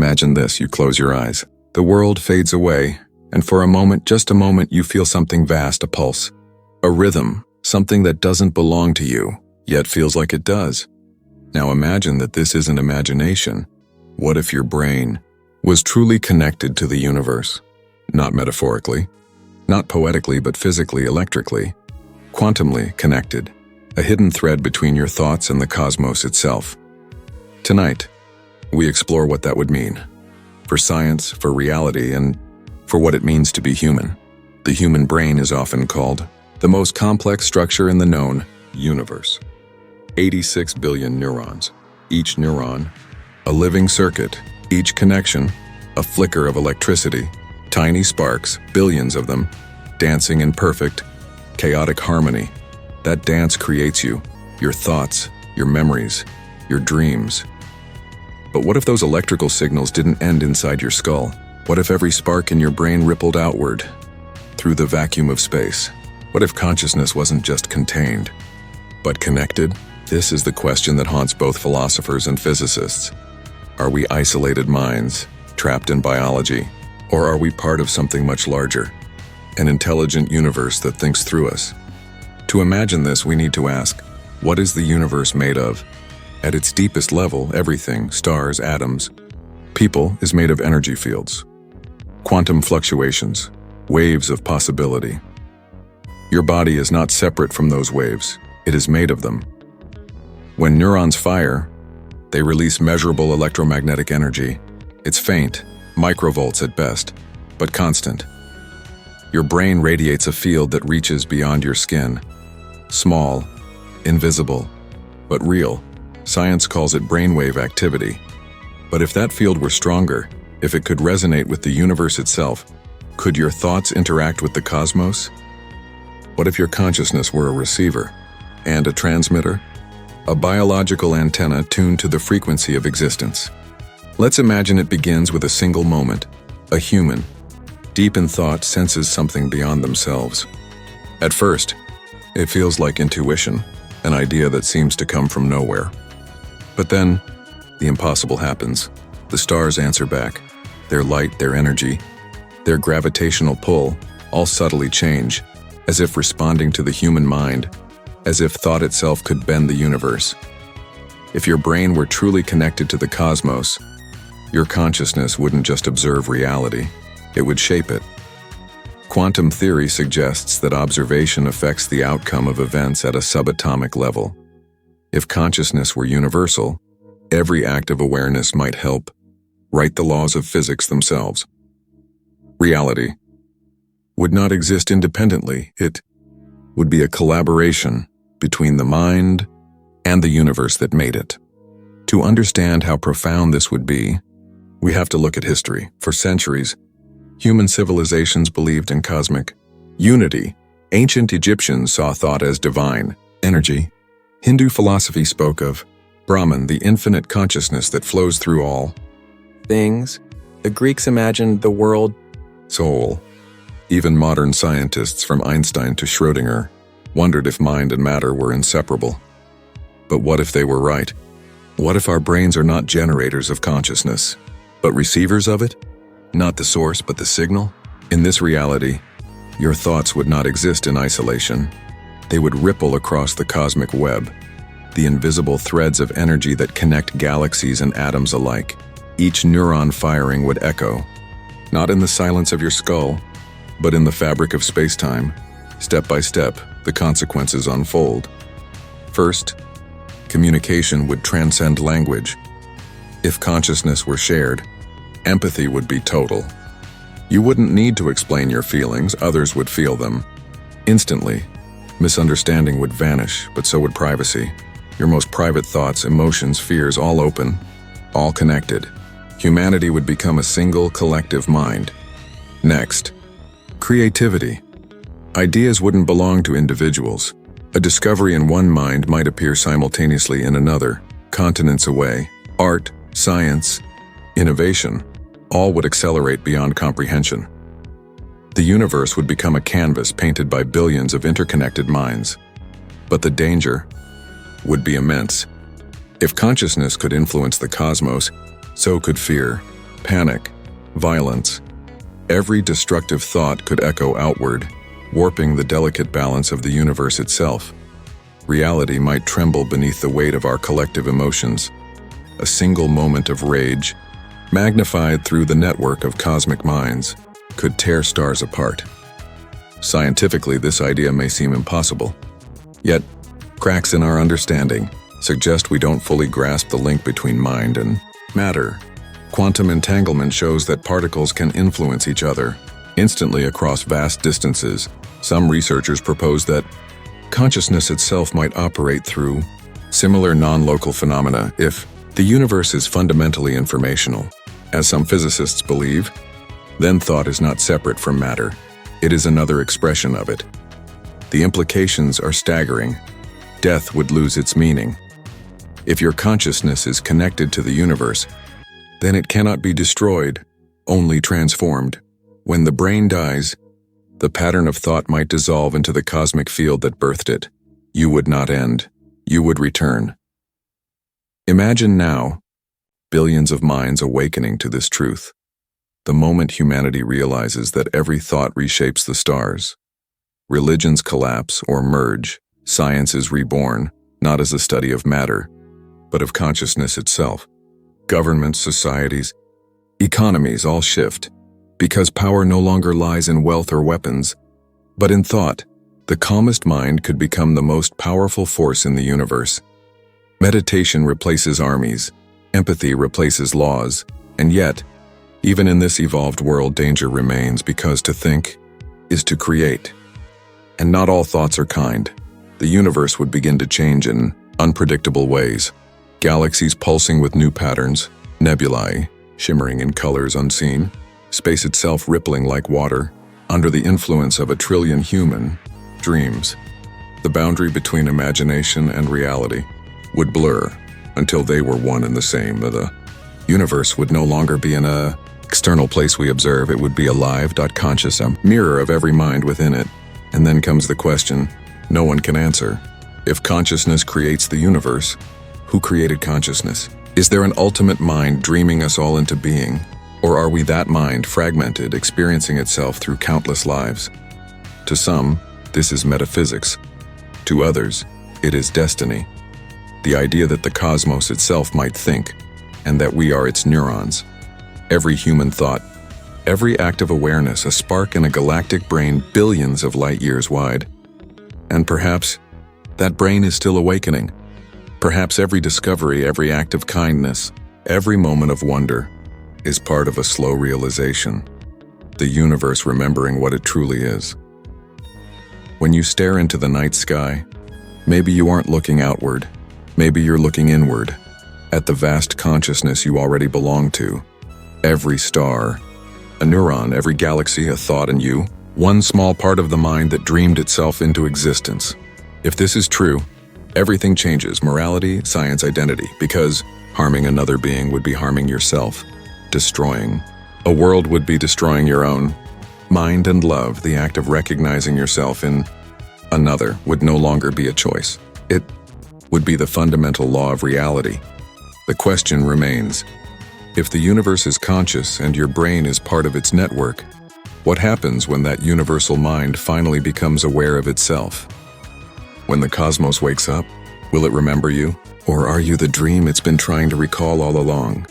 Imagine this, you close your eyes. The world fades away, and for a moment, just a moment, you feel something vast, a pulse. A rhythm, something that doesn't belong to you, yet feels like it does. Now imagine that this isn't imagination. What if your brain was truly connected to the universe? Not metaphorically, not poetically, but physically, electrically, quantumly connected, a hidden thread between your thoughts and the cosmos itself. Tonight, we explore what that would mean for science, for reality, and for what it means to be human. The human brain is often called the most complex structure in the known universe. 86 billion neurons, each neuron a living circuit, each connection a flicker of electricity, tiny sparks, billions of them, dancing in perfect, chaotic harmony. That dance creates you, your thoughts, your memories, your dreams. But what if those electrical signals didn't end inside your skull? What if every spark in your brain rippled outward, through the vacuum of space? What if consciousness wasn't just contained, but connected? This is the question that haunts both philosophers and physicists. Are we isolated minds, trapped in biology, or are we part of something much larger, an intelligent universe that thinks through us? To imagine this, we need to ask, what is the universe made of? At its deepest level, everything, stars, atoms, people, is made of energy fields, quantum fluctuations, waves of possibility. Your body is not separate from those waves, it is made of them. When neurons fire, they release measurable electromagnetic energy. It's faint, microvolts at best, but constant. Your brain radiates a field that reaches beyond your skin. Small, invisible, but real. Science calls it brainwave activity. But if that field were stronger, if it could resonate with the universe itself, could your thoughts interact with the cosmos? What if your consciousness were a receiver and a transmitter? A biological antenna tuned to the frequency of existence. Let's imagine it begins with a single moment. A human, deep in thought, senses something beyond themselves. At first, it feels like intuition, an idea that seems to come from nowhere. But then, the impossible happens. The stars answer back. Their light, their energy, their gravitational pull, all subtly change, as if responding to the human mind, as if thought itself could bend the universe. If your brain were truly connected to the cosmos, your consciousness wouldn't just observe reality, it would shape it. Quantum theory suggests that observation affects the outcome of events at a subatomic level. If consciousness were universal, every act of awareness might help write the laws of physics themselves. Reality would not exist independently, it would be a collaboration between the mind and the universe that made it. To understand how profound this would be, we have to look at history. For centuries, human civilizations believed in cosmic unity. Ancient Egyptians saw thought as divine energy. Hindu philosophy spoke of Brahman, the infinite consciousness that flows through all things. The Greeks imagined the world soul. Even modern scientists, from Einstein to Schrödinger, wondered if mind and matter were inseparable. But what if they were right? What if our brains are not generators of consciousness, but receivers of it? Not the source, but the signal? In this reality, your thoughts would not exist in isolation. They would ripple across the cosmic web, the invisible threads of energy that connect galaxies and atoms alike. Each neuron firing would echo, not in the silence of your skull, but in the fabric of space-time. Step by step, the consequences unfold. First, communication would transcend language. If consciousness were shared, empathy would be total. You wouldn't need to explain your feelings, others would feel them. Instantly, misunderstanding would vanish, but so would privacy. Your most private thoughts, emotions, fears, all open, all connected. Humanity would become a single collective mind. Next, creativity. Ideas wouldn't belong to individuals. A discovery in one mind might appear simultaneously in another, continents away. Art, science, innovation, all would accelerate beyond comprehension. The universe would become a canvas painted by billions of interconnected minds. But the danger would be immense. If consciousness could influence the cosmos, so could fear, panic, violence. Every destructive thought could echo outward, warping the delicate balance of the universe itself. Reality might tremble beneath the weight of our collective emotions. A single moment of rage, magnified through the network of cosmic minds, could tear stars apart. Scientifically, this idea may seem impossible. Yet, cracks in our understanding suggest we don't fully grasp the link between mind and matter. Quantum entanglement shows that particles can influence each other instantly across vast distances. Some researchers propose that consciousness itself might operate through similar non-local phenomena if the universe is fundamentally informational. As some physicists believe, then thought is not separate from matter. It is another expression of it. The implications are staggering. Death would lose its meaning. If your consciousness is connected to the universe, then it cannot be destroyed, only transformed. When the brain dies, the pattern of thought might dissolve into the cosmic field that birthed it. You would not end. You would return. Imagine now, billions of minds awakening to this truth. The moment humanity realizes that every thought reshapes the stars. Religions collapse or merge. Science is reborn, not as a study of matter, but of consciousness itself. Governments, societies, economies all shift, because power no longer lies in wealth or weapons, but in thought. The calmest mind could become the most powerful force in the universe. Meditation replaces armies, empathy replaces laws, and yet, even in this evolved world, danger remains, because to think is to create. And not all thoughts are kind. The universe would begin to change in unpredictable ways. Galaxies pulsing with new patterns, nebulae shimmering in colors unseen, space itself rippling like water, under the influence of 1 trillion human dreams. The boundary between imagination and reality would blur until they were one and the same. The universe would no longer be an external place we observe. It would be a live, conscious mirror of every mind within it. And then comes the question no one can answer. If consciousness creates the universe, who created consciousness? Is there an ultimate mind dreaming us all into being? Or are we that mind, fragmented, experiencing itself through countless lives? To some, this is metaphysics. To others, it is destiny. The idea that the cosmos itself might think, and that we are its neurons. Every human thought, every act of awareness, a spark in a galactic brain billions of light years wide. And perhaps that brain is still awakening. Perhaps every discovery, every act of kindness, every moment of wonder is part of a slow realization. The universe remembering what it truly is. When you stare into the night sky, maybe you aren't looking outward. Maybe you're looking inward, at the vast consciousness you already belong to. Every star, a neuron, every galaxy, a thought in you, one small part of the mind that dreamed itself into existence. If this is true, everything changes: morality, science, identity, because harming another being would be harming yourself, destroying. A world would be destroying your own. Mind and love, the act of recognizing yourself in another, would no longer be a choice. It would be the fundamental law of reality. The question remains, if the universe is conscious and your brain is part of its network, what happens when that universal mind finally becomes aware of itself? When the cosmos wakes up, will it remember you? Or are you the dream it's been trying to recall all along?